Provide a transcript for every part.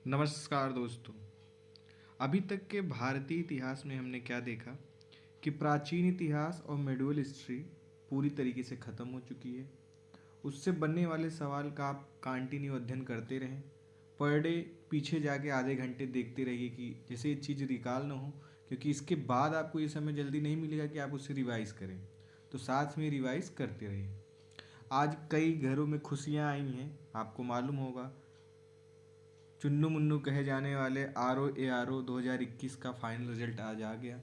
नमस्कार दोस्तों। अभी तक के भारतीय इतिहास में हमने क्या देखा कि प्राचीन इतिहास और मेडुअल हिस्ट्री पूरी तरीके से ख़त्म हो चुकी है। उससे बनने वाले सवाल का आप कंटिन्यू अध्ययन करते रहें। पर डे पीछे जाके आधे घंटे देखते रहिए कि जैसे ये चीज़ रिकॉल ना हो, क्योंकि इसके बाद आपको ये समय जल्दी नहीं मिलेगा कि आप उसे रिवाइज़ करें। तो साथ में रिवाइज़ करते रहिए। आज कई घरों में खुशियाँ आई हैं, आपको मालूम होगा। चुन्नू मुन्नू कहे जाने वाले RO ARO 2021 का फाइनल रिजल्ट आज आ गया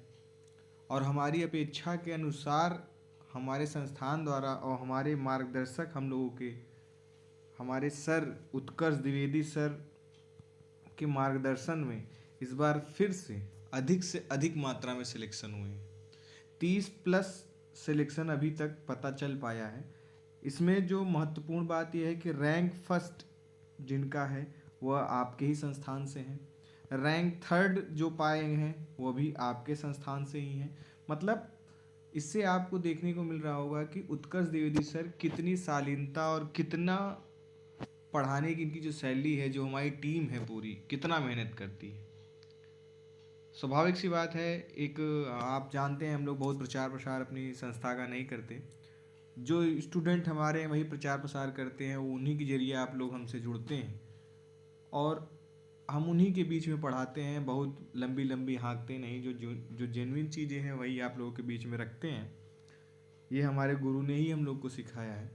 और हमारी अपेक्षा के अनुसार हमारे संस्थान द्वारा और हमारे मार्गदर्शक हम लोगों के हमारे सर उत्कर्ष द्विवेदी सर के मार्गदर्शन में इस बार फिर से अधिक मात्रा में सिलेक्शन हुए हैं। 30+ सिलेक्शन अभी तक पता चल पाया है। इसमें जो महत्वपूर्ण बात यह है कि रैंक फर्स्ट जिनका है वह आपके ही संस्थान से हैं। रैंक थर्ड जो पाए हैं वो भी आपके संस्थान से ही हैं। मतलब इससे आपको देखने को मिल रहा होगा कि उत्कर्ष द्विवेदी सर कितनी शालीनता और कितना पढ़ाने की इनकी जो शैली है, जो हमारी टीम है पूरी कितना मेहनत करती है। स्वाभाविक सी बात है, एक आप जानते हैं हम लोग बहुत प्रचार प्रसार अपनी संस्था का नहीं करते। जो स्टूडेंट हमारे हैं वही प्रचार प्रसार करते हैं, वो उन्हीं के जरिए आप लोग हमसे जुड़ते हैं और हम उन्हीं के बीच में पढ़ाते हैं। बहुत लंबी लंबी हाँकते नहीं, जो जेन्युइन चीज़ें हैं वही आप लोगों के बीच में रखते हैं। ये हमारे गुरु ने ही हम लोग को सिखाया है।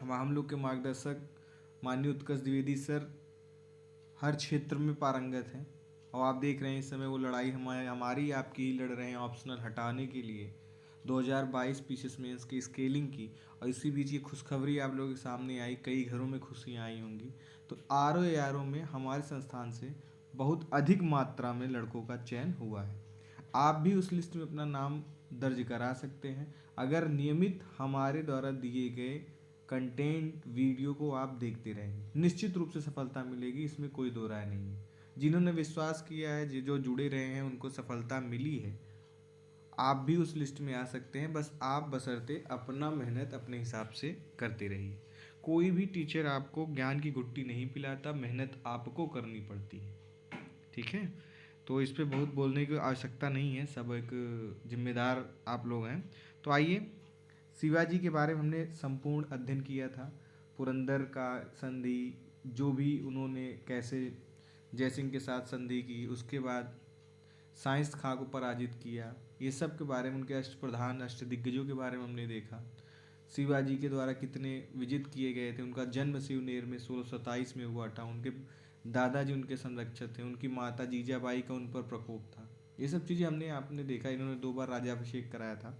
हम लोग के मार्गदर्शक माननीय उत्कर्ष द्विवेदी सर हर क्षेत्र में पारंगत हैं और आप देख रहे हैं इस समय वो लड़ाई हमारी आपकी ही लड़ रहे हैं ऑप्शनल हटाने के लिए 2022 पीसीएस मेंस की स्केलिंग की। और इसी बीच ये खुशखबरी आप लोगों के सामने आई, कई घरों में खुशियाँ आई होंगी। तो RO ARO में हमारे संस्थान से बहुत अधिक मात्रा में लड़कों का चयन हुआ है। आप भी उस लिस्ट में अपना नाम दर्ज करा सकते हैं अगर नियमित हमारे द्वारा दिए गए कंटेंट वीडियो को आप देखते रहेंगे। निश्चित रूप से सफलता मिलेगी, इसमें कोई दो राय नहीं है। जिन्होंने विश्वास किया है, जो जुड़े रहे हैं, उनको सफलता मिली है। आप भी उस लिस्ट में आ सकते हैं, बस आप बशर्ते अपना मेहनत अपने हिसाब से करते रहिए। कोई भी टीचर आपको ज्ञान की घुट्टी नहीं पिलाता, मेहनत आपको करनी पड़ती है। ठीक है, तो इस पे बहुत बोलने की आवश्यकता नहीं है, सब एक जिम्मेदार आप लोग हैं। तो आइए, शिवाजी के बारे में हमने संपूर्ण अध्ययन किया था। पुरंदर का संधि, जो भी उन्होंने कैसे जयसिंह के साथ संधि की, उसके बाद साइंस खां को पराजित किया, ये सब के बारे में, उनके अष्टप्रधान अष्टदिग्गजों के बारे में हमने देखा। शिवाजी के द्वारा कितने विजित किए गए थे। उनका जन्म शिवनेर में 1627 में हुआ था। उनके दादाजी उनके संरक्षक थे। उनकी माता जीजाबाई का उन पर प्रकोप था। ये सब चीज़ें आपने देखा। इन्होंने 2 बार राज्याभिषेक कराया था।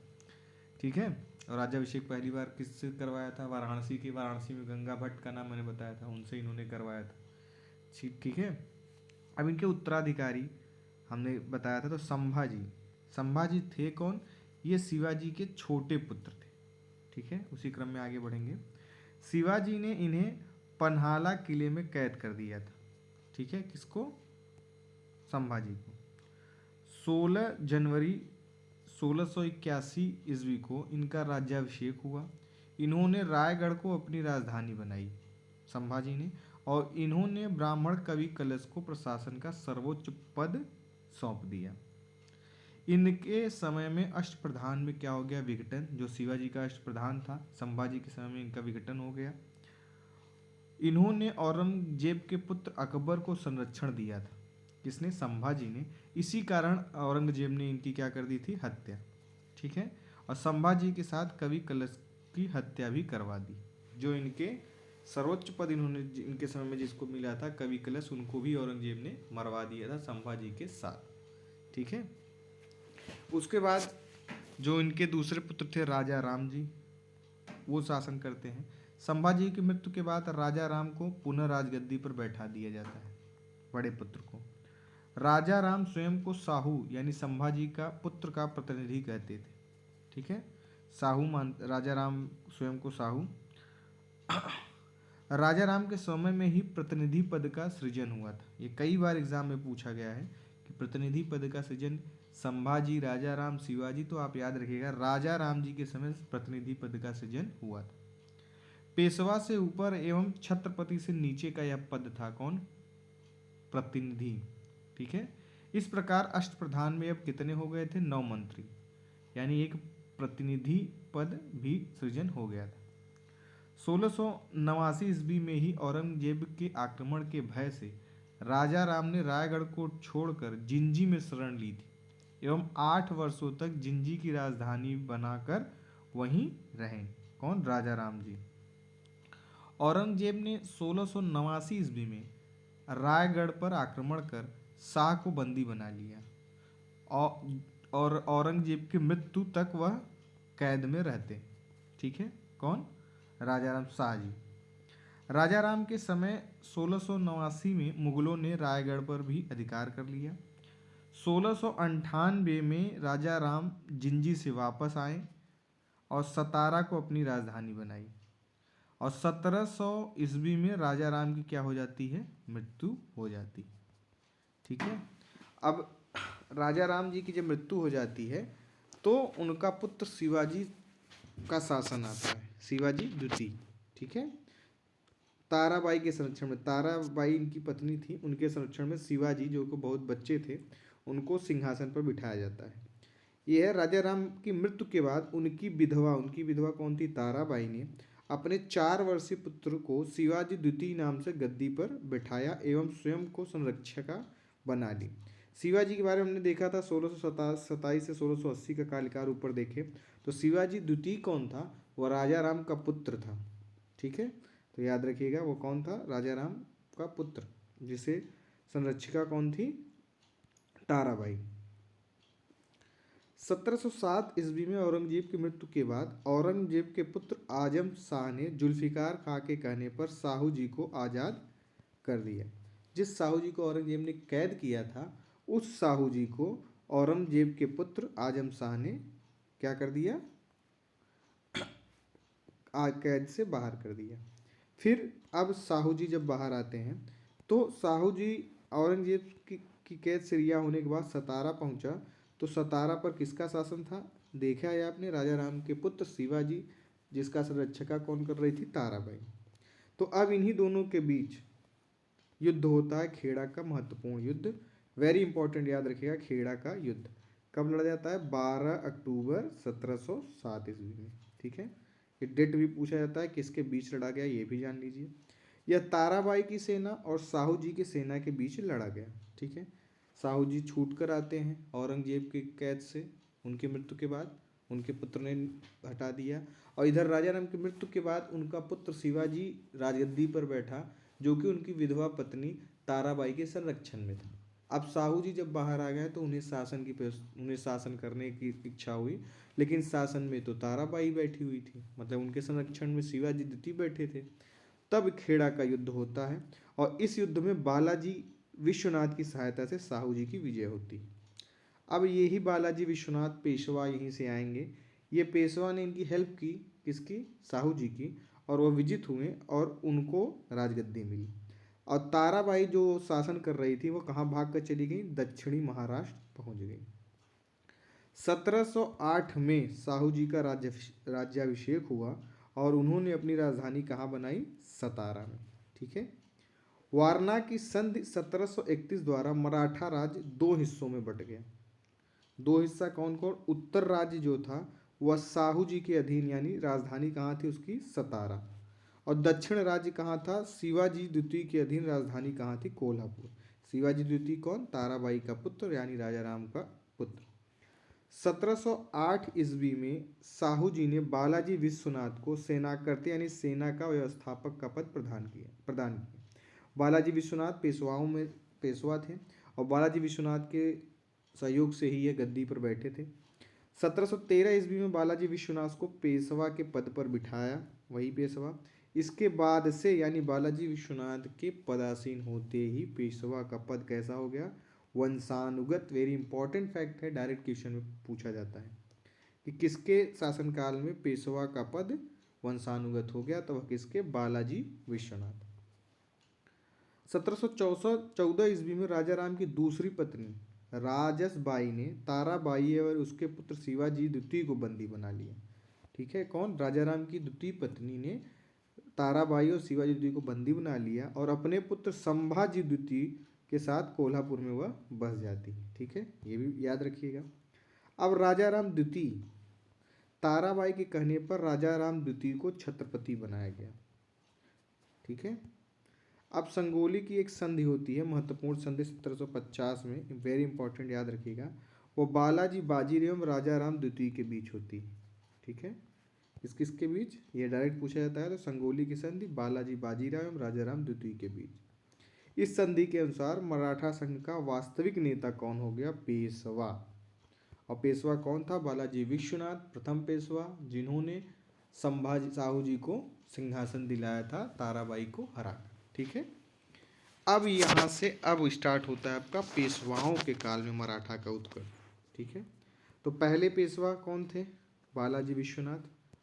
ठीक है, और राज्याभिषेक पहली बार किससे करवाया था? वाराणसी में गंगा भट्ट का नाम मैंने बताया था, उनसे इन्होंने करवाया था। ठीक है, अब इनके उत्तराधिकारी हमने बताया था। तो संभाजी थे कौन? ये शिवाजी के छोटे पुत्र थे। ठीक है, उसी क्रम में आगे बढ़ेंगे। शिवाजी ने इन्हें पन्हाला किले में कैद कर दिया था। ठीक है, किसको? संभाजी को। 16 जनवरी 1681 ईस्वी को इनका राज्याभिषेक हुआ। इन्होंने रायगढ़ को अपनी राजधानी बनाई, संभाजी ने, और इन्होंने ब्राह्मण कवि कलश को प्रशासन का सर्वोच्च पद सौंप दिया। इनके समय में अष्टप्रधान में क्या हो गया? विघटन। जो शिवाजी का अष्टप्रधान था, संभाजी के समय में इनका विघटन हो गया। इन्होंने औरंगजेब के पुत्र अकबर को संरक्षण दिया था। किसने? संभाजी ने। इसी कारण औरंगजेब ने इनकी क्या कर दी थी? हत्या। ठीक है, और संभाजी के साथ कवि कलश की हत्या भी करवा दी। जो इनके सर्वोच्च पद इन्होंने इनके समय में जिसको मिला था, कवि कलश, उनको भी औरंगजेब ने मरवा दिया था संभाजी के साथ। ठीक है, उसके बाद जो इनके दूसरे पुत्र थे राजा राम जी, वो शासन करते हैं। संभाजी की मृत्यु के बाद राजा राम को पुनः राजगद्दी पर बैठा दिया जाता है, बड़े पुत्र को। राजा राम स्वयं को साहू यानी संभाजी का पुत्र का प्रतिनिधि कहते थे। ठीक है, राजा राम स्वयं को साहू। राजा राम के समय में ही प्रतिनिधि पद का सृजन हुआ था। ये कई बार एग्जाम में पूछा गया है कि प्रतिनिधि पद का सृजन संभाजी, राजा राम, शिवाजी। तो आप याद रखिएगा, राजा राम जी के समय प्रतिनिधि पद का सृजन हुआ था। पेशवा से ऊपर एवं छत्रपति से नीचे का यह पद था। कौन? प्रतिनिधि। ठीक है, इस प्रकार अष्टप्रधान में अब कितने हो गए थे? 9 मंत्री, यानी एक प्रतिनिधि पद भी सृजन हो गया था। 1689 ईस्वी में ही औरंगजेब के आक्रमण के भय से राजा राम ने रायगढ़ को छोड़कर जिंजी में शरण ली थी एवं 8 वर्षों तक जिंजी की राजधानी बनाकर वहीं रहे। कौन? राजा राम जी। औरंगजेब ने 1689 ईस्वी में रायगढ़ पर आक्रमण कर शाह को बंदी बना लिया और औरंगजेब की मृत्यु तक वह कैद में रहते। ठीक है, कौन? राजा राम शाह जी। राजा राम के समय 1689 में मुगलों ने रायगढ़ पर भी अधिकार कर लिया। 1698 में राजा राम जिंजी से वापस आए और सतारा को अपनी राजधानी बनाई और 1700 ईस्वी में राजा राम की क्या हो जाती है? मृत्यु हो जाती। ठीक है, अब राजा राम जी की जब मृत्यु हो जाती है तो उनका पुत्र शिवाजी का शासन आता है, शिवाजी द्वितीय। ठीक है, ताराबाई के संरक्षण में, ताराबाई इनकी पत्नी थी, उनके संरक्षण में शिवाजी, जो को बहुत बच्चे थे, उनको सिंहासन पर बिठाया जाता है। यह राजा राम की मृत्यु के बाद उनकी विधवा कौन थी? ताराबाई ने अपने 4 वर्षीय पुत्र को शिवाजी द्वितीय नाम से गद्दी पर बिठाया एवं स्वयं को संरक्षका बना ली। शिवाजी के बारे में हमने देखा था 1627 से 1680 का कालकाल ऊपर देखे तो शिवाजी द्वितीय कौन था? वह राजा राम का पुत्र था। ठीक है, तो याद रखिएगा वो कौन था? राजा राम का पुत्र, जिसे संरक्षिका कौन थी? ताराबाई। 1707 ईस्वी में औरंगजेब की मृत्यु के बाद औरंगजेब के पुत्र आजम शाह ने जुल्फिकार खां के कहने पर साहू जी को आज़ाद कर दिया। जिस साहू जी को औरंगजेब ने कैद किया था, उस साहू जी को औरंगजेब के पुत्र आजम शाह ने क्या कर दिया? कैद से बाहर कर दिया। फिर अब साहू जी जब बाहर आते हैं तो साहू जी औरंगजेब की कैद से रिहा होने के बाद सतारा पहुंचा तो सतारा पर किसका शासन था? देखा है आपने, राजा राम के पुत्र शिवाजी, जिसका संरक्षका कौन कर रही थी? ताराबाई। तो अब इन्हीं दोनों के बीच युद्ध होता है, खेड़ा का महत्वपूर्ण युद्ध, वेरी इंपॉर्टेंट, याद रखिएगा। खेड़ा का युद्ध कब लड़ा जाता है? 12 अक्टूबर 1707 ईस्वी में। ठीक है, ये डेट भी पूछा जाता है, किसके बीच लड़ा गया ये भी जान लीजिए। यह ताराबाई की सेना और साहू जी की सेना के बीच लड़ा गया। ठीक है, साहू जी छूट कर आते हैं औरंगजेब की कैद से, उनकी मृत्यु के बाद उनके पुत्र ने हटा दिया, और इधर राजा राम की मृत्यु के बाद उनका पुत्र शिवाजी राजगद्दी पर बैठा, जो कि उनकी विधवा पत्नी ताराबाई के संरक्षण में था। अब साहू जी जब बाहर आ गए तो उन्हें शासन करने की इच्छा हुई, लेकिन शासन में तो ताराबाई बैठी हुई थी, मतलब उनके संरक्षण में शिवाजी द्वितीय बैठे थे। तब खेड़ा का युद्ध होता है और इस युद्ध में बालाजी विश्वनाथ की सहायता से साहू जी की विजय होती है। अब यही बालाजी विश्वनाथ पेशवा यहीं से आएंगे। ये पेशवा ने इनकी हेल्प की, किसकी? साहू जी की, और वह विजित हुए और उनको राजगद्दी मिली। और ताराबाई जो शासन कर रही थी वो कहाँ भाग कर चली गई? दक्षिणी महाराष्ट्र पहुंच गई। 1708 में साहू जी का राज्याभिषेक हुआ और उन्होंने अपनी राजधानी कहाँ बनाई? सतारा में। ठीक है, वारना की संधि 1731 द्वारा मराठा राज्य 2 हिस्सों में बट गया। 2 हिस्सा कौन कौन? उत्तर राज्य जो था वह साहू जी के अधीन, यानी राजधानी कहाँ थी उसकी? सतारा, और दक्षिण राज्य कहाँ था? शिवाजी द्वितीय के अधीन, राजधानी कहाँ थी? कोल्हापुर। शिवाजी द्वितीय कौन? ताराबाई का पुत्र, यानी राजा राम का पुत्र। 1708 ईस्वी में साहू जी ने बालाजी विश्वनाथ को सेनाकर्ता यानी सेना का व्यवस्थापक का पद प्रदान किया। बालाजी विश्वनाथ पेशवाओं में पेशवा थे और बालाजी विश्वनाथ के सहयोग से ही ये गद्दी पर बैठे थे। 1713 ईस्वी में बालाजी विश्वनाथ को पेशवा के पद पर बिठाया, वही पेशवा। इसके बाद से यानी बालाजी विश्वनाथ के पदासीन होते ही पेशवा का पद कैसा हो गया? वंशानुगत। वेरी इंपॉर्टेंट फैक्ट है, डायरेक्ट क्वेश्चन में पूछा जाता है कि किसके शासनकाल में पेशवा का पद वंशानुगत हो गया, तो वह किसके? बालाजी विश्वनाथ। 1714 ईस्वी में राजा राम की दूसरी पत्नी राजस बाई ने ताराबाई और उसके पुत्र शिवाजी द्वितीय को बंदी बना लिया। ठीक है, कौन? राजा राम की द्वितीय पत्नी ने ताराबाई और शिवाजी द्वितीय को बंदी बना लिया और अपने पुत्र संभाजी द्वितीय के साथ कोल्हापुर में वह बस जाती है। ठीक है, ये भी याद रखिएगा। अब राजा राम द्वितीय, ताराबाई के कहने पर राजा राम द्वितीय को छत्रपति बनाया गया। ठीक है। अब संगोली की एक संधि होती है, महत्वपूर्ण संधि 1750 में, वेरी इंपॉर्टेंट, याद रखिएगा। वो बालाजी बाजीराव एवं राजा राम द्वितीय के बीच होती है। ठीक है, किसके बीच, ये डायरेक्ट पूछा जाता है। तो संगोली की संधि बालाजी बाजीराव एवं राजा राम द्वितीय के बीच। इस संधि के अनुसार मराठा संघ का वास्तविक नेता कौन हो गया, पेशवा। और पेशवा कौन था, बालाजी विश्वनाथ, प्रथम पेशवा, जिन्होंने संभाजी साहू जी को सिंहासन दिलाया था ताराबाई को हराकर। ठीक है। अब यहाँ से अब स्टार्ट होता है आपका पेशवाओं के काल में मराठा का उत्कर्ष। ठीक है, तो पहले पेशवा कौन थे, बालाजी विश्वनाथ।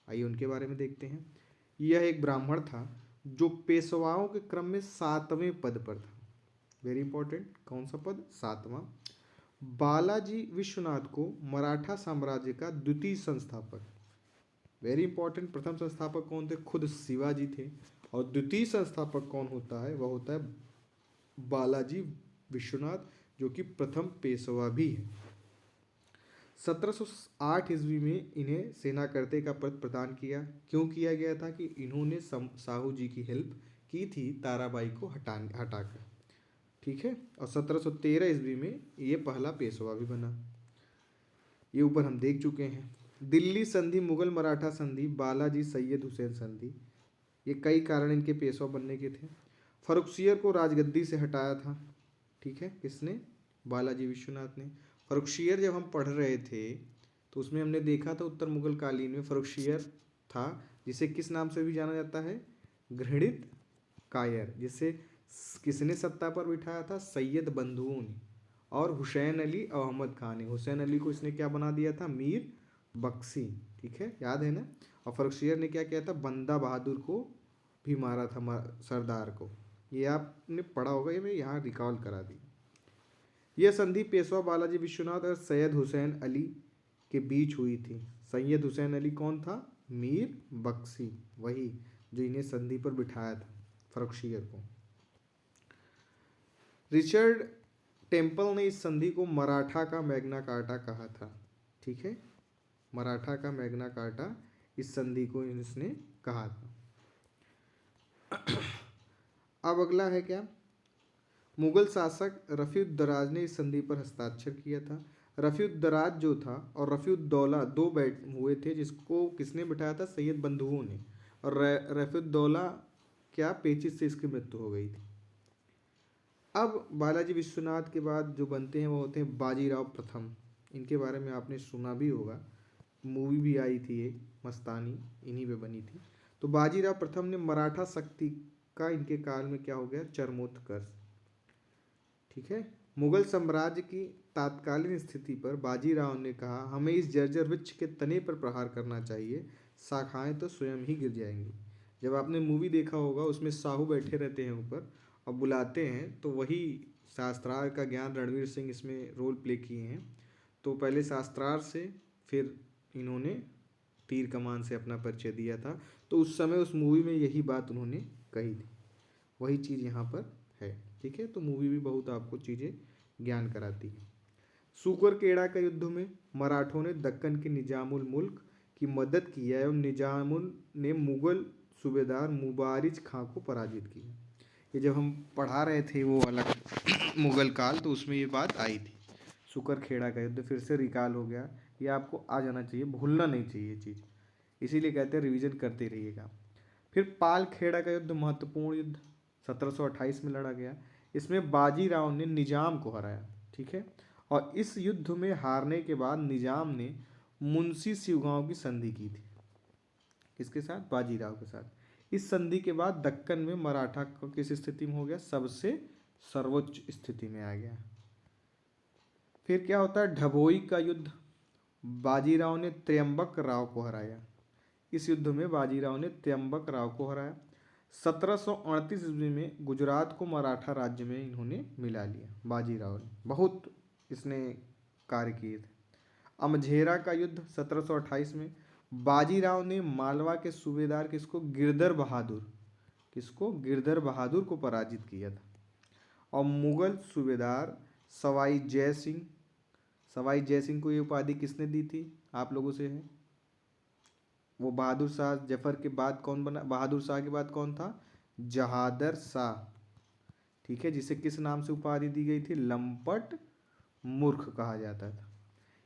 आइए उनके बारे में देखते हैं। यह एक ब्राह्मण था जो पेशवाओं के क्रम में 7वें पद पर था। वेरी इंपॉर्टेंट, कौन सा पद, 7वां। बालाजी विश्वनाथ को मराठा साम्राज्य का द्वितीय संस्थापक, वेरी इंपॉर्टेंट। प्रथम संस्थापक कौन थे, खुद शिवाजी थे। और द्वितीय संस्थापक कौन होता है, वह होता है बालाजी विश्वनाथ, जो कि प्रथम पेशवा भी है। 1708 ईस्वी में इन्हें सेनाकर्ते का पद प्रदान किया। क्यों किया गया था, कि इन्होंने साहू जी की हेल्प की थी ताराबाई को हटाकर। ठीक है, और 1713 ईस्वी में ये पहला पेशवा भी बना। ये ऊपर हम देख चुके हैं। दिल्ली संधि, मुगल मराठा संधि, बालाजी सैयद हुसैन संधि, ये कई कारण इनके पेशवा बनने के थे। फर्रुखसियर को राजगद्दी से हटाया था। ठीक है, किसने, बालाजी विश्वनाथ ने। फर्रुखसियर जब हम पढ़ रहे थे तो उसमें हमने देखा था उत्तर मुगल कालीन में फर्रुखसियर था, जिसे किस नाम से भी जाना जाता है, घृणित कायर, जिसे किसने सत्ता पर बिठाया था, सैयद बंधुओं ने। और हुसैन अली और अहमद खान ने, हुसैन अली को इसने क्या बना दिया था, मीर बख्शी। ठीक है, याद है ना। और फर्रुखसियर ने क्या किया था, बंदा बहादुर को भी मारा था, सरदार को। ये आपने पढ़ा होगा, ये मैं यहाँ रिकॉल करा दी। यह संधि पेशवा बालाजी विश्वनाथ और सैयद हुसैन अली के बीच हुई थी। सैयद हुसैन अली कौन था, मीर बख्शी, वही जो इन्हें संधि पर बिठाया था फर्रुखसियर को। रिचर्ड टेम्पल ने इस संधि को मराठा का मैग्ना कार्टा कहा था। ठीक है, मराठा का मैग्ना कार्टा इस संधि को इसने कहा था। अब अगला है क्या, मुगल शासक रफीउद्दराज ने इस संधि पर हस्ताक्षर किया था। रफीउद्दराज जो था और रफीउद्दौला दो बैठ हुए थे, जिसको किसने बिठाया था, सैयद बंधुओं ने। और रफीउद्दौला क्या, पेचिश से इसकी मृत्यु हो गई थी। अब बालाजी विश्वनाथ के बाद जो बनते हैं वो होते हैं बाजीराव प्रथम। इनके बारे में आपने सुना भी होगा, मूवी भी आई थी एक, मस्तानी, इन्हीं पे बनी थी। तो बाजीराव प्रथम ने मराठा शक्ति का इनके काल में क्या हो गया, चरमोत्कर्ष। ठीक है, मुगल साम्राज्य की तात्कालीन स्थिति पर बाजीराव ने कहा, हमें इस जर्जर वृक्ष के तने पर प्रहार करना चाहिए, शाखाएं तो स्वयं ही गिर जाएंगी। जब आपने मूवी देखा होगा, उसमें साहू बैठे रहते हैं ऊपर और बुलाते हैं, तो वही शास्त्रार्थ का ज्ञान रणवीर सिंह इसमें रोल प्ले किए हैं। तो पहले शास्त्रार्थ से, फिर इन्होंने तीर कमान से अपना परिचय दिया था। तो उस समय उस मूवी में यही बात उन्होंने कही थी, वही चीज़ यहाँ पर है। ठीक है, तो मूवी भी बहुत आपको चीज़ें ज्ञान कराती है। सूकरखेड़ा के युद्ध में मराठों ने दक्कन के निजामुल मुल्क की मदद की एवं निजामुल ने मुगल सूबेदार मुबारिज खां को पराजित किया। ये जब हम पढ़ा रहे थे वो अलग मुगल काल, तो उसमें ये बात आई थी। सूकरखेड़ा का युद्ध फिर से रिकॉल हो गया, ये आपको आ जाना चाहिए, भूलना नहीं चाहिए ये चीज़, इसीलिए कहते हैं रिवीजन करते रहिएगा। फिर पालखेड़ा का युद्ध, महत्वपूर्ण युद्ध 1728 में लड़ा गया। इसमें बाजीराव ने निजाम को हराया। ठीक है, और इस युद्ध में हारने के बाद निजाम ने मुंशी शिवगांव की संधि की थी। किसके साथ, बाजीराव के साथ। इस संधि के बाद दक्कन में मराठा को किस स्थिति में हो गया, सबसे सर्वोच्च स्थिति में आ गया। फिर क्या होता है, ढबोई का युद्ध, बाजीराव ने त्र्यंबक राव को हराया। इस युद्ध में बाजीराव ने त्र्यंबक राव को हराया। 1738 ईस्वी में गुजरात को मराठा राज्य में इन्होंने मिला लिया। बाजीराव ने बहुत इसने कार्य किए थे। अमझेरा का युद्ध 1728 में बाजीराव ने मालवा के सूबेदार किसको, गिरधर बहादुर को पराजित किया था। और मुगल सूबेदार सवाई जय सिंह को ये उपाधि किसने दी थी, आप लोगों से है। वो बहादुर शाह जफर के बाद कौन बना, बहादुर शाह के बाद कौन था, जहादर शाह, ठीक है, जिसे किस नाम से उपाधि दी गई थी, लंपट मूर्ख कहा जाता था।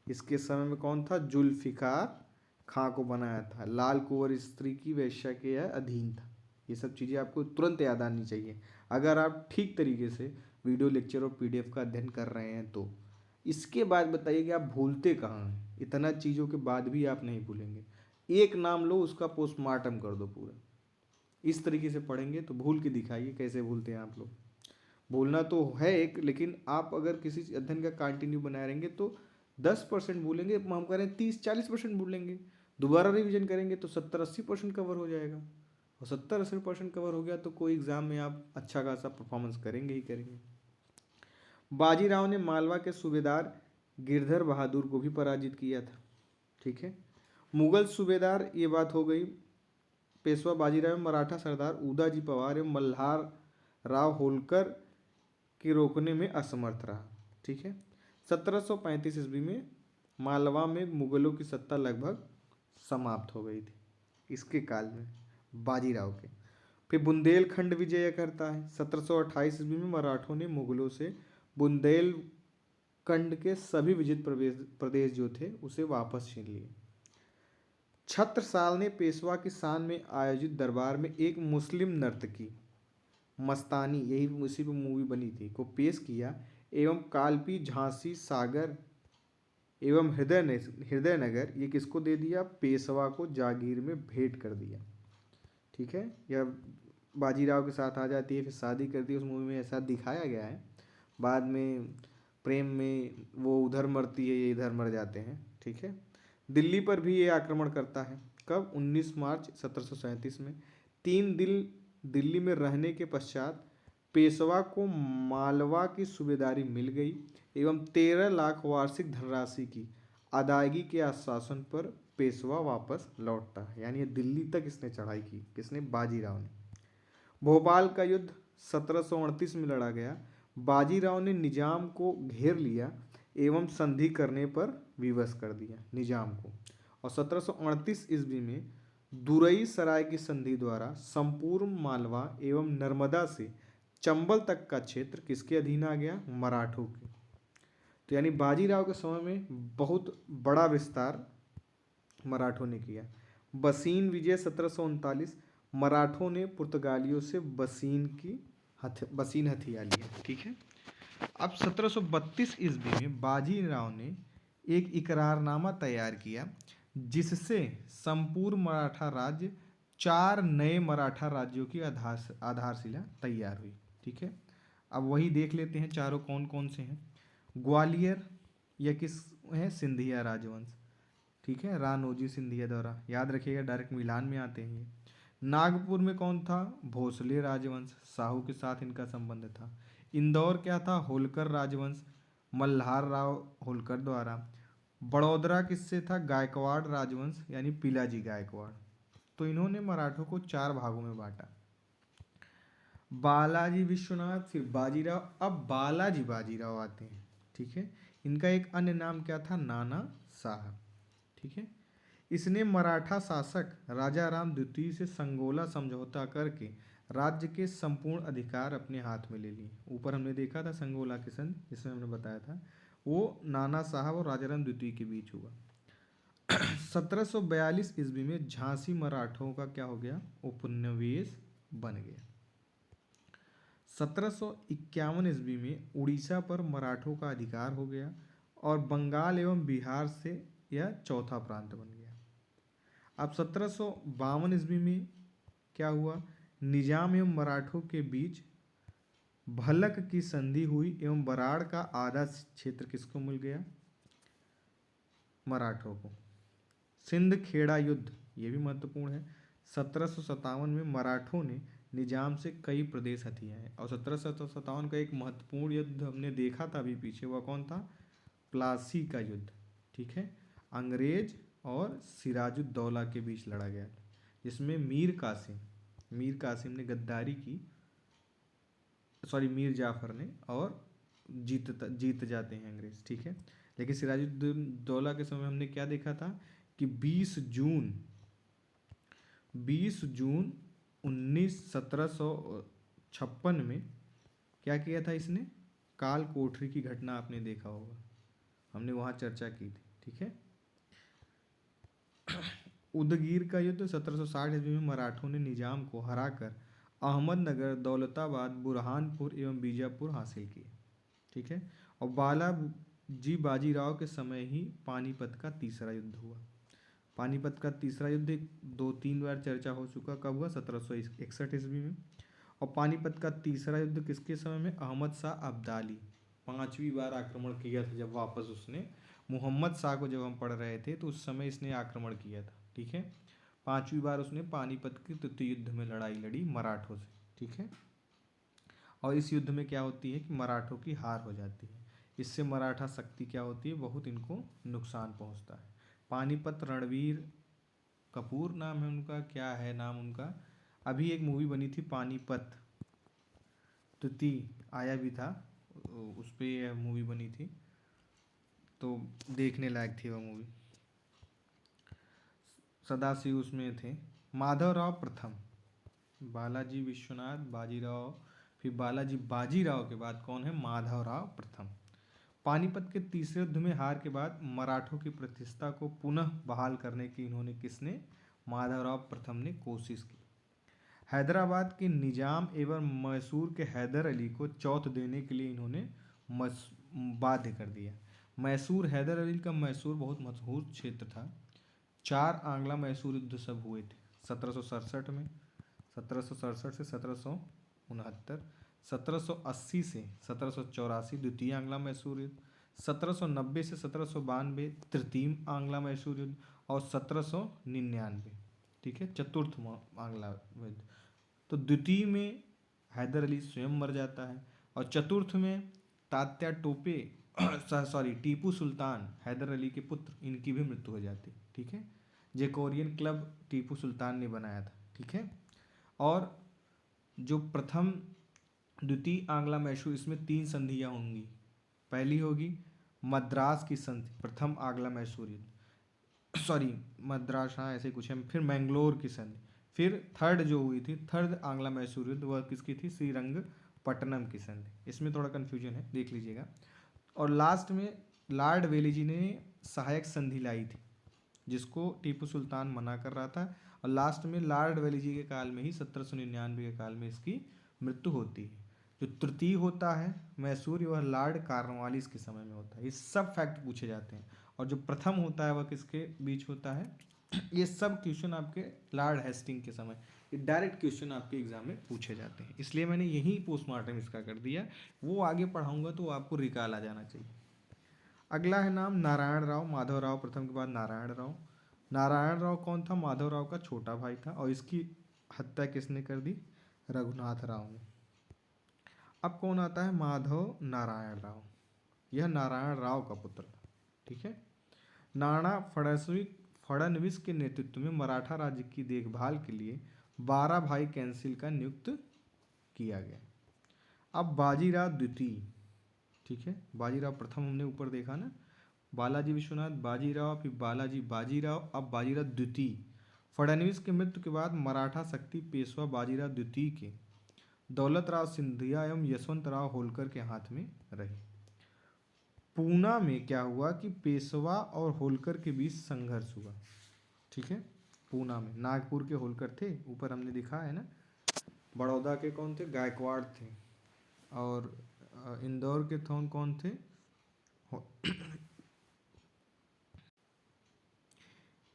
इसके समय में कौन था, जुल्फिकार खां को बनाया था। लाल कुंवर स्त्री की वेश्या के यह अधीन था। ये सब चीज़ें आपको तुरंत याद आनी चाहिए अगर आप ठीक तरीके से वीडियो लेक्चर और पीडीएफ का अध्ययन कर रहे हैं तो। इसके बाद बताइए कि आप भूलते कहाँ हैं, इतना चीज़ों के बाद भी आप नहीं भूलेंगे। एक नाम लो, उसका पोस्टमार्टम कर दो पूरा। इस तरीके से पढ़ेंगे तो भूल के दिखाइए कैसे भूलते हैं आप लोग। भूलना तो है एक, लेकिन आप अगर किसी अध्ययन का कंटिन्यू बनाए रहेंगे तो 10% भूलेंगे, हम करें 30-40% भूलेंगे। दोबारा रिवीजन करेंगे तो 70-80% कवर हो जाएगा, और 70-80% कवर हो गया तो कोई एग्जाम में आप अच्छा खासा परफॉर्मेंस करेंगे ही करेंगे। बाजीराव ने मालवा के सूबेदार गिरधर बहादुर को भी पराजित किया था, ठीक है। मुगल सूबेदार, ये बात हो गई। पेशवा बाजीराव में मराठा सरदार उदाजी पवार एवं मल्हार राव होलकर के रोकने में असमर्थ रहा, ठीक है। 1735 ईस्वी में मालवा में मुगलों की सत्ता लगभग समाप्त हो गई थी इसके काल में, बाजीराव के। फिर बुंदेलखंड विजय करता है 1728 ईस्वी में। मराठों ने मुगलों से बुंदेलखंड के सभी विजित प्रदेश जो थे उसे वापस छीन लिए। छत्रसाल ने पेशवा की शान में आयोजित दरबार में एक मुस्लिम नर्तकी मस्तानी, यही उसी पे मूवी बनी थी, को पेश किया एवं कालपी, झांसी, सागर एवं हृदय नगर ये किसको दे दिया, पेशवा को जागीर में भेंट कर दिया, ठीक है। यह बाजीराव के साथ आ जाती है, फिर शादी करती है, उस मूवी में ऐसा दिखाया गया है। बाद में प्रेम में वो उधर मरती है, ये इधर मर जाते हैं, ठीक है। दिल्ली पर भी ये आक्रमण करता है, कब, 19 मार्च 1737 में। 3 दिन दिल्ली में रहने के पश्चात पेशवा को मालवा की सूबेदारी मिल गई एवं 13 लाख वार्षिक धनराशि की अदायगी के आश्वासन पर पेशवा वापस लौटता है। यानी ये दिल्ली तक इसने चढ़ाई की, किसने, बाजीराव ने। भोपाल का युद्ध 1738 में लड़ा गया। बाजीराव ने निजाम को घेर लिया एवं संधि करने पर विवश कर दिया निजाम को, और 1738 ईस्वी में दुरई सराय की संधि द्वारा संपूर्ण मालवा एवं नर्मदा से चंबल तक का क्षेत्र किसके अधीन आ गया, मराठों के। तो यानी बाजीराव के समय में बहुत बड़ा विस्तार मराठों ने किया। बसीन विजय 1739, मराठों ने पुर्तगालियों से बसीन हथिया लिया, ठीक है। अब 1732 ईस्वी में बाजीराव ने एक इकरारनामा तैयार किया जिससे संपूर्ण मराठा राज्य 4 नए मराठा राज्यों की आधारशिला तैयार हुई, ठीक है। अब वही देख लेते हैं चारों कौन कौन से हैं। ग्वालियर, यह किस है, सिंधिया राजवंश, ठीक है, रानोजी सिंधिया द्वारा, याद रखिएगा डायरेक्ट मिलान में आते हैं ये। नागपुर में कौन था, भोसले राजवंश, साहू के साथ इनका संबंध था। इंदौर क्या था, होलकर राजवंश, मल्हार राव होलकर द्वारा। बड़ौदरा किससे था, गायकवाड़ राजवंश यानी पिलाजी गायकवाड़। तो इन्होंने मराठों को 4 भागों में बांटा। बालाजी विश्वनाथ, फिर बाजीराव, अब बालाजी बाजीराव आते हैं, ठीक है। इनका एक अन्य नाम क्या था, नाना शाह, ठीक है। इसने मराठा शासक राजा राम द्वितीय से संगोला समझौता करके राज्य के संपूर्ण अधिकार अपने हाथ में ले लिए। ऊपर हमने देखा था संगोला की संधि, जिसमें हमने बताया था वो नाना साहब और राजा राम द्वितीय के बीच हुआ। 1742 ईस्वी में झांसी मराठों का क्या हो गया, उपनिवेश बन गया। 1751 ईस्वी में उड़ीसा पर मराठों का अधिकार हो गया और बंगाल एवं बिहार से यह चौथा प्रांत बन गया। अब 1752 ईस्वी में क्या हुआ, निजाम एवं मराठों के बीच भलक की संधि हुई एवं बराड़ का आधा क्षेत्र किसको मिल गया, मराठों को। सिंध खेड़ा युद्ध, ये भी महत्वपूर्ण है। 1757 में मराठों ने निजाम से कई प्रदेश हथियाए, और 1757 का एक महत्वपूर्ण युद्ध हमने देखा था अभी पीछे, वह कौन था, प्लासी का युद्ध, ठीक है। अंग्रेज और सिराजुद्दौला के बीच लड़ा गया, जिसमें मीर कासिम ने गद्दारी की सॉरी मीर जाफर ने, और जीत जाते हैं अंग्रेज, ठीक है। लेकिन सिराजुद्दौला दौला के समय हमने क्या देखा था कि 20 जून 1756 में क्या किया था इसने, काल कोठरी की घटना आपने देखा होगा, हमने वहाँ चर्चा की थी, ठीक है। उदगीर का युद्ध 1760 ईस्वी में मराठों ने निजाम को हराकर अहमदनगर, दौलताबाद, बुरहानपुर एवं बीजापुर हासिल किए, ठीक है। और बालाजी बाजीराव के समय ही पानीपत का तीसरा युद्ध हुआ। पानीपत का तीसरा युद्ध 2-3 बार चर्चा हो चुका, कब हुआ, 1761 ईस्वी में। और पानीपत का तीसरा युद्ध किसके समय में, अहमद शाह अब्दाली 5वीं बार आक्रमण किया था, जब वापस उसने मोहम्मद शाह को, जब हम पढ़ रहे थे तो उस समय इसने आक्रमण किया था, ठीक है। 5वीं बार उसने पानीपत के तृतीय युद्ध में लड़ाई लड़ी मराठों से, ठीक है। और इस युद्ध में क्या होती है कि मराठों की हार हो जाती है। इससे मराठा शक्ति क्या होती है, बहुत इनको नुकसान पहुंचता है। पानीपत, रणवीर कपूर नाम है उनका, क्या है नाम उनका, अभी एक मूवी बनी थी पानीपत तृतीय, आया भी था, उस पर यह मूवी बनी थी, तो देखने लायक थी वह मूवी। सदाशिव उसमें थे। माधवराव प्रथम, बालाजी विश्वनाथ बाजीराव, फिर बालाजी बाजीराव के बाद कौन है, माधवराव प्रथम। पानीपत के तीसरे युद्ध में हार के बाद मराठों की प्रतिष्ठा को पुनः बहाल करने की इन्होंने, किसने, माधवराव प्रथम ने कोशिश की। हैदराबाद के निजाम एवं मैसूर के हैदर अली को चौथ देने के लिए इन्होंने बाध्य कर दिया। मैसूर, हैदर अली का मैसूर बहुत मशहूर क्षेत्र था। 4 आंग्ला मैसूर युद्ध सब हुए थे 1767 में, 1767 से 1769, 1780 से 1784 द्वितीय आंग्ला मैसूर युद्ध, 1790 से 1792 तृतीय आंग्ला मैसूर युद्ध, और 1799, ठीक है, चतुर्थ आंग्ला युद्ध। तो द्वितीय में हैदर अली स्वयं मर जाता है, और चतुर्थ में तात्या टोपे सॉरी टीपू सुल्तान, हैदर अली के पुत्र, इनकी भी मृत्यु हो जाती, ठीक है। जेकोरियन क्लब टीपू सुल्तान ने बनाया था, ठीक है। और जो प्रथम द्वितीय आंग्ला मैसूर, इसमें 3 संधियाँ होंगी। पहली होगी मद्रास की संधि, प्रथम आंग्ला मैसूर युद्ध, सॉरी मद्रास, हाँ ऐसे कुछ है, फिर मैंगलोर की संधि, फिर थर्ड जो हुई थी, थर्ड आंग्ला मैसूर युद्ध, वह किसकी थी, श्रीरंगपट्टनम की संधि। इसमें थोड़ा कन्फ्यूजन है, देख लीजिएगा। और लास्ट में लॉर्ड वेलेजी ने सहायक संधि लाई थी, जिसको टीपू सुल्तान मना कर रहा था, और लास्ट में लॉर्ड वेलेजी के काल में ही 1799 के काल में इसकी मृत्यु होती है। जो तृतीय होता है मैसूर, वह लॉर्ड कार्नवालिस के समय में होता है। ये सब फैक्ट पूछे जाते हैं। और जो प्रथम होता है वह किसके बीच होता है, ये सब क्वेश्चन आपके लॉर्ड हेस्टिंग के समय, ये डायरेक्ट क्वेश्चन आपके एग्जाम में पूछे जाते हैं, इसलिए मैंने यही पोस्टमार्टम इसका कर दिया। वो आगे पढ़ाऊंगा तो आपको रिकॉल आ जाना चाहिए। अगला है नाम नारायण राव, माधवराव प्रथम के बाद नारायण राव। नारायण राव कौन था, माधवराव का छोटा भाई था, और इसकी हत्या किसने कर दी, रघुनाथ राव ने। अब कौन आता है, माधव नारायण राव, यह नारायण राव का पुत्र था, ठीक है। नाना फड़नवीस के नेतृत्व में मराठा राज्य की देखभाल के लिए 12 भाई कैंसिल का नियुक्त किया गया। अब बाजीराव द्वितीय, ठीक है, बाजीराव प्रथम हमने ऊपर देखा ना, बालाजी विश्वनाथ बाजीराव, फिर बालाजी बाजीराव, अब बाजीराव द्वितीय। फड़नवीस के मृत्यु के बाद मराठा शक्ति पेशवा बाजीराव द्वितीय के दौलत राव सिंधिया एवं यशवंत राव होलकर के हाथ में रही। पूना में क्या हुआ कि पेशवा और होलकर के बीच संघर्ष हुआ, ठीक है। पूना में नागपुर के होलकर थे, ऊपर हमने दिखा है ना, बड़ौदा के कौन थे, गायकवाड़ थे, और इंदौर के कौन थे,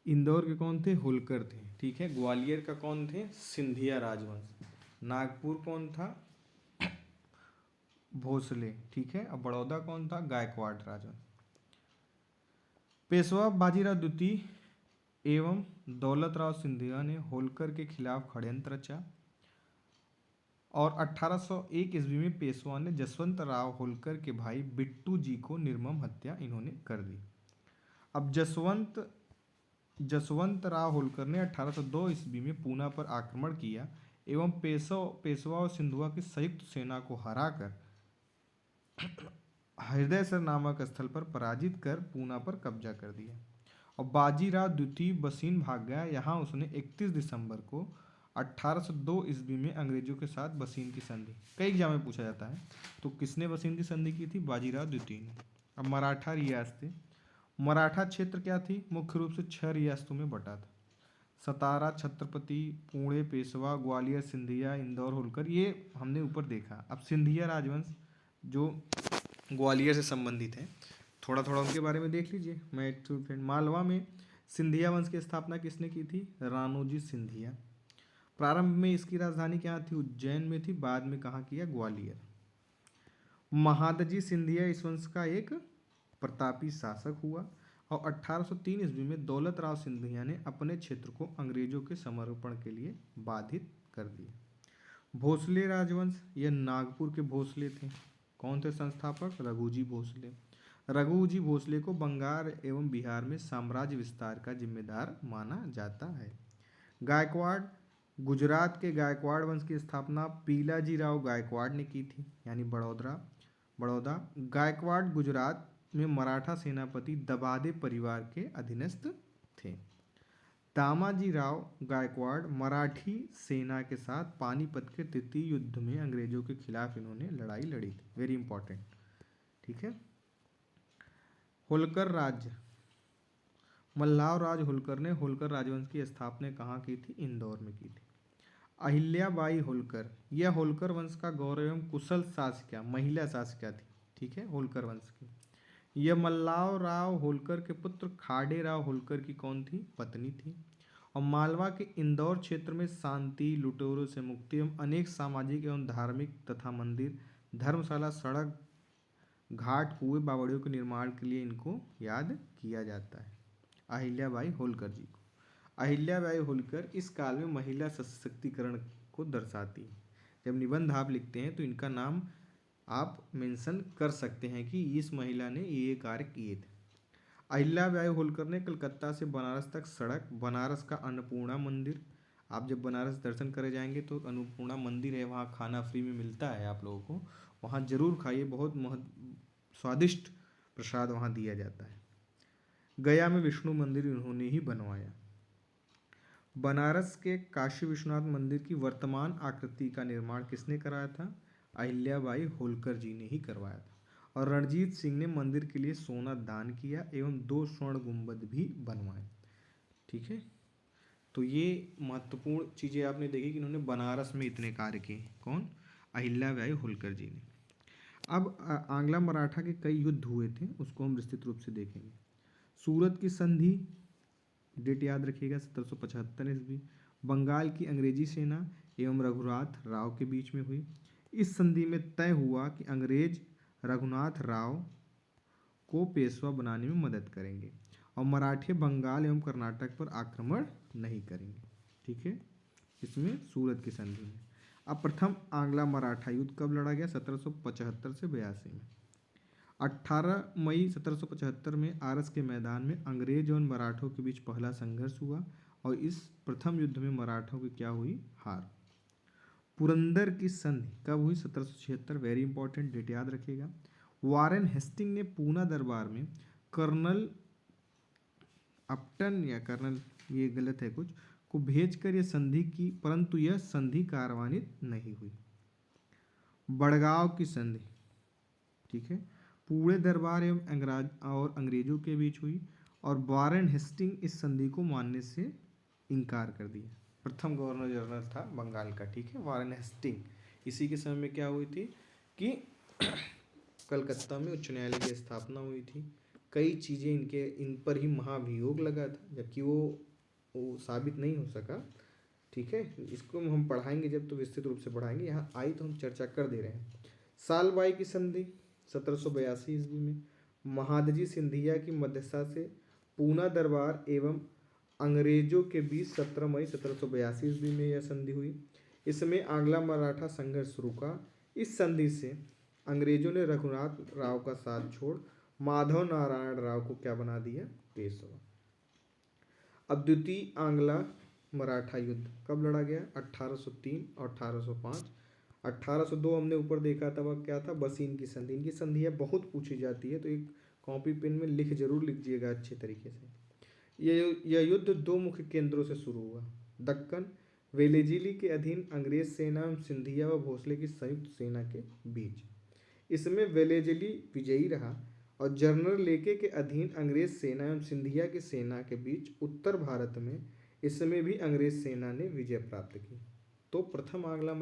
इंदौर के कौन थे, होलकर थे, ठीक है। ग्वालियर का कौन थे, सिंधिया राजवंश। नागपुर कौन था, भोसले, ठीक है। अब बड़ौदा कौन था, गायकवाड़ राजवंश। पेशवा बाजीराव द्वितीय एवं दौलत राव सिंधिया ने होलकर के खिलाफ षड्यंत्र रचा, और 1801 ईस्वी में पेशवा ने जसवंत राव होलकर के भाई बिट्टू जी को निर्मम हत्या इन्होंने कर दी। अब जसवंत राव होलकर ने 1802 ईस्वी में पूना पर आक्रमण किया एवं पेशवा और सिंधुआ की संयुक्त सेना को हराकर हृदयसर नामक स्थल पर पराजित कर पूना पर कब्जा कर दिया और बाजीराव द्वितीय बसीन भाग गया। यहाँ उसने 31 दिसंबर को 1802 ईस्वी में अंग्रेजों के साथ बसीन की संधि, कई एग्जाम में पूछा जाता है, तो किसने बसीन की संधि की थी? बाजीराव द्वितीय ने। अब मराठा रियासतें, मराठा क्षेत्र क्या थी? मुख्य रूप से 6 रियासतों में बटा था। सतारा, छत्रपति, पुणे, पेशवा, ग्वालियर, सिंधिया, इंदौर, होलकर, ये हमने ऊपर देखा। अब सिंधिया राजवंश जो ग्वालियर से संबंधित है, थोड़ा थोड़ा उनके बारे में देख लीजिए। मैं फ्रेंड, मालवा में सिंधिया वंश की स्थापना किसने की थी? राणोजी सिंधिया। प्रारंभ में इसकी राजधानी क्या थी? उज्जैन में थी। बाद में कहाँ किया? ग्वालियर। महादजी सिंधिया इस वंश का एक प्रतापी शासक हुआ और 1803 ईस्वी में दौलत राव सिंधिया ने अपने क्षेत्र को अंग्रेजों के समर्पण के लिए बाधित कर दिया। भोसले राजवंश, यह नागपुर के भोसले थे। कौन थे संस्थापक? रघुजी भोसले। रघुजी भोसले को बंगाल एवं बिहार में साम्राज्य विस्तार का जिम्मेदार माना जाता है। गायकवाड़, गुजरात के गायकवाड़ वंश की स्थापना पीलाजी राव गायकवाड़ ने की थी, यानी बड़ौदा। गायकवाड़ गुजरात में मराठा सेनापति दबादे परिवार के अधीनस्थ थे। दामाजी राव गायकवाड़ मराठी सेना के साथ पानीपत के तृतीय युद्ध में अंग्रेजों के खिलाफ इन्होंने लड़ाई लड़ी थी। वेरी इंपॉर्टेंट, ठीक है। होलकर राज्य, मल्लाव राज होलकर ने होलकर राजवंश की स्थापना कहाँ की थी? इंदौर में की थी। अहिल्याबाई होलकर, यह होलकर वंश का गौरव एवं कुशल शासकिया, महिला शासकिया थी, ठीक है, होलकर वंश की। यह मल्लाव राव होलकर के पुत्र खाडे राव होलकर की कौन थी? पत्नी थी। और मालवा के इंदौर क्षेत्र में शांति, लुटेरों से मुक्ति एवं अनेक सामाजिक एवं धार्मिक तथा मंदिर, धर्मशाला, सड़क, घाट, कुएं, बावड़ियों के निर्माण के लिए इनको याद किया जाता है, अहिल्याबाई होलकर जी को। अहिल्याबाई होलकर इस काल में महिला सशक्तिकरण को दर्शाती है। जब निबंध आप लिखते हैं तो इनका नाम आप मेंशन कर सकते हैं कि इस महिला ने ये कार्य किए थे। अहिल्याबाई होलकर ने कलकत्ता से बनारस तक सड़क, बनारस का अन्नपूर्णा मंदिर, आप जब बनारस दर्शन करे जाएंगे तो अन्नपूर्णा मंदिर है, वहाँ खाना फ्री में मिलता है आप लोगों को, वहाँ जरूर खाइए, बहुत स्वादिष्ट प्रसाद वहाँ दिया जाता है। गया में विष्णु मंदिर इन्होंने ही बनवाया। बनारस के काशी विश्वनाथ मंदिर की वर्तमान आकृति का निर्माण किसने कराया था? अहिल्याबाई होलकर जी ने ही करवाया था। और रणजीत सिंह ने मंदिर के लिए सोना दान किया एवं 2 स्वर्ण गुंबद भी बनवाए, ठीक है। तो ये महत्वपूर्ण चीज़ें आपने देखी कि इन्होंने बनारस में इतने कार्य किए। कौन? अहिल्याबाई होलकर जी ने। अब आंग्ला मराठा के कई युद्ध हुए थे, उसको हम विस्तृत रूप से देखेंगे। सूरत की संधि, डेट याद रखिएगा, 1775 ईस्वी, बंगाल की अंग्रेजी सेना एवं रघुनाथ राव के बीच में हुई। इस संधि में तय हुआ कि अंग्रेज रघुनाथ राव को पेशवा बनाने में मदद करेंगे और मराठे बंगाल एवं कर्नाटक पर आक्रमण नहीं करेंगे, ठीक है। इसमें सूरत की संधि में। अब प्रथम आंग्ला मराठा युद्ध कब लड़ा गया? 1775 से 82 में। 18 मई 1775 में आरस के मैदान में अंग्रेज और मराठों के बीच पहला संघर्ष हुआ और इस प्रथम युद्ध में मराठों की क्या हुई? हार। पुरंदर की संधि कब हुई? 1776, वेरी इंपॉर्टेंट, डेट याद रखिएगा। वारेन हेस्टिंग ने पूना दरबार में कर्नल अपटन या कर्नल, ये गलत है कुछ, को भेजकर यह संधि की, परंतु यह संधि कार्यान्वित नहीं हुई। बड़गांव की संधि, ठीक है, पूरे दरबार एवं अंग्रेजों के बीच हुई और वारेन हेस्टिंग इस संधि को मानने से इनकार कर दिया। प्रथम गवर्नर जनरल था बंगाल का, ठीक है, वारेन हेस्टिंग। इसी के समय में क्या हुई थी कि कलकत्ता में उच्च न्यायालय की स्थापना हुई थी। कई चीज़ें इन पर ही महाभियोग लगा था, जबकि वो साबित नहीं हो सका, ठीक है। इसको हम पढ़ाएंगे जब, तो विस्तृत रूप से पढ़ाएंगे, यहाँ आई तो हम चर्चा कर दे रहे हैं। सालबाई की संधि 1782 ईस्वी में महादजी सिंधिया की मध्यस्थता से पूना दरबार एवं अंग्रेजों के बीच 17 मई 1782 ईस्वी में यह संधि हुई। इसमें आंग्ला मराठा संघर्ष रुका। इस संधि से अंग्रेजों ने रघुनाथ राव का साथ छोड़ माधव नारायण राव को क्या बना दिया? पेशवा। अब द्वितीय आंग्ला मराठा युद्ध कब लड़ा गया? 1803 और 1805। 1802 हमने ऊपर देखा था, वह क्या था? बसीन की संधि। इनकी संधियाँ बहुत पूछी जाती है, तो एक कॉपी पेन में जरूर लिखिएगा अच्छे तरीके से। यह युद्ध दो मुख्य केंद्रों से शुरू हुआ। दक्कन वेलेजिली के अधीन अंग्रेज सेना एवं सिंधिया व भोसले की संयुक्त सेना के बीच। इसमें वेलेजिली विजयी रहा और जनरल लेके के अधीन अंग्रेज सेना एवं सिंधिया की सेना के बीच उत्तर भारत में इसमें भी अंग्रेज सेना ने विजय प्राप्त की। तो प्रथम आंग्ला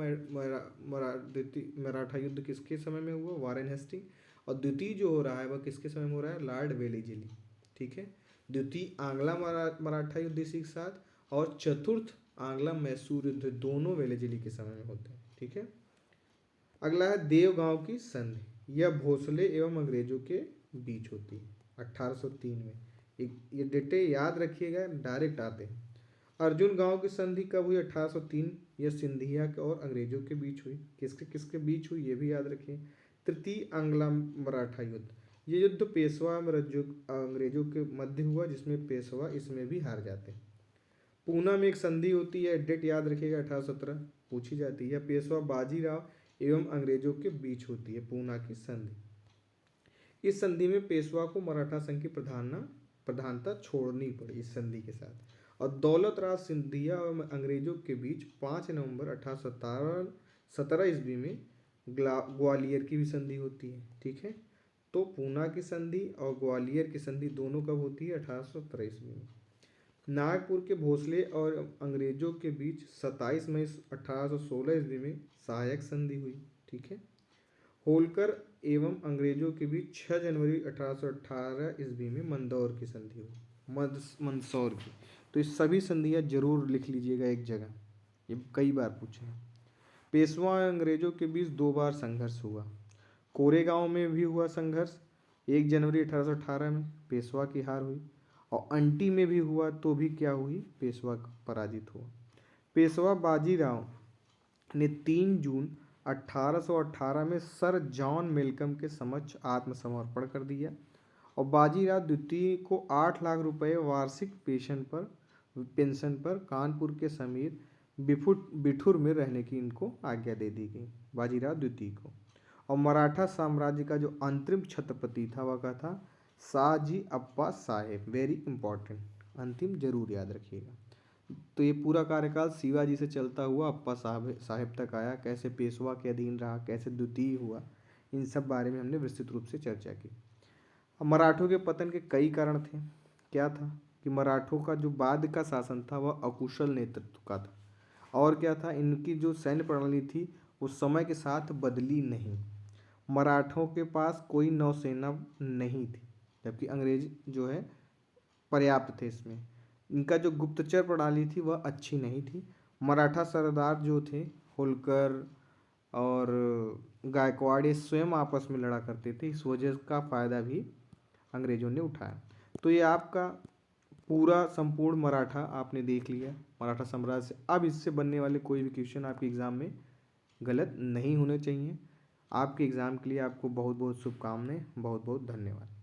मराठा युद्ध किसके समय में हुआ? Warren Hasting. और द्वितीय जो हो रहा है वह किसके समय में हो रहा है? लॉर्ड वेलेजिली। ठीक है, द्वितीय आंग्ला मराठा युद्ध इसी के साथ, और चतुर्थ आंग्ला मैसूर युद्ध दोनों वेलेजिली के समय में होते हैं। ठीक है, अगला है देवगांव की संधि। यह भोसले एवं अंग्रेजों के बीच होती है 1803 में। ये डेटे याद रखिएगा, डायरेक्ट आते हैं। अर्जुन गांव की संधि कब हुई? 1803। यह सिंधिया और अंग्रेजों के बीच हुई। किसके किसके बीच हुई ये भी याद रखिए। तृतीय आंग्ला मराठा युद्ध, ये युद्ध पेशवा अंग्रेजों के मध्य हुआ, जिसमें पेशवा इसमें भी हार जाते हैं। पूना में एक संधि होती है, डेट याद रखिएगा 1817, पूछी जाती है। पेशवा बाजीराव एवं अंग्रेजों के बीच होती है पूना की संधि। इस संधि में पेशवा को मराठा संघ की प्रधानता छोड़नी पड़ी इस संधि के साथ। और दौलत राज सिंधिया और अंग्रेजों के बीच 5 नवंबर 1817 ईस्वी में ग्वालियर की भी संधि होती है। ठीक है, तो पूना की संधि और ग्वालियर की संधि दोनों कब होती है? 1817 ईस्वी में। नागपुर के भोसले और अंग्रेजों के बीच 27 मई 1816 ईस्वी में सहायक संधि हुई। ठीक है, होलकर एवं अंग्रेजों के बीच 6 जनवरी 1818 ईस्वी में मंदसौर की संधि हुई। मंदसौर की। तो इस सभी संधियाँ जरूर लिख लीजिएगा एक जगह, ये कई बार पूछे हैं। पेशवा और अंग्रेजों के बीच 2 बार संघर्ष हुआ। कोरेगांव में भी हुआ संघर्ष 1 जनवरी 1818 में, पेशवा की हार हुई। और अंटी में भी हुआ, तो भी क्या हुई? पेशवा पराजित हुआ। पेशवा बाजीराव ने 3 जून 1818 में सर जॉन मेलकम के समक्ष आत्मसमर्पण कर दिया। और बाजीराव द्वितीय को 8 लाख रुपए वार्षिक पेंशन पर कानपुर के समीर बिठूर में रहने की इनको आज्ञा दे दी गई, बाजीराव द्वितीय को। और मराठा साम्राज्य का जो अंतरिम छत्रपति था वह था शाहजी अप्पा साहेब। वेरी इंपॉर्टेंट, अंतिम जरूर याद रखिएगा। तो ये पूरा कार्यकाल शिवाजी से चलता हुआ अप्पा साहेब तक आया। कैसे पेशवा के अधीन रहा, कैसे द्वितीय हुआ, इन सब बारे में हमने विस्तृत रूप से चर्चा की। अब मराठों के पतन के कई कारण थे। क्या था कि मराठों का जो बाद का शासन था वह अकुशल नेतृत्व का था। और क्या था, इनकी जो सैन्य प्रणाली थी वो समय के साथ बदली नहीं। मराठों के पास कोई नौसेना नहीं थी, जबकि अंग्रेज जो है पर्याप्त थे इसमें। इनका जो गुप्तचर प्रणाली थी वह अच्छी नहीं थी। मराठा सरदार जो थे होलकर और गायकवाड़, ये स्वयं आपस में लड़ा करते थे। इस वजह का फ़ायदा भी अंग्रेजों ने उठाया। तो ये आपका पूरा संपूर्ण मराठा आपने देख लिया, मराठा साम्राज्य से। अब इससे बनने वाले कोई भी क्वेश्चन आपके एग्ज़ाम में गलत नहीं होने चाहिए। आपके एग्ज़ाम के लिए आपको बहुत बहुत शुभकामनाएं। बहुत बहुत धन्यवाद।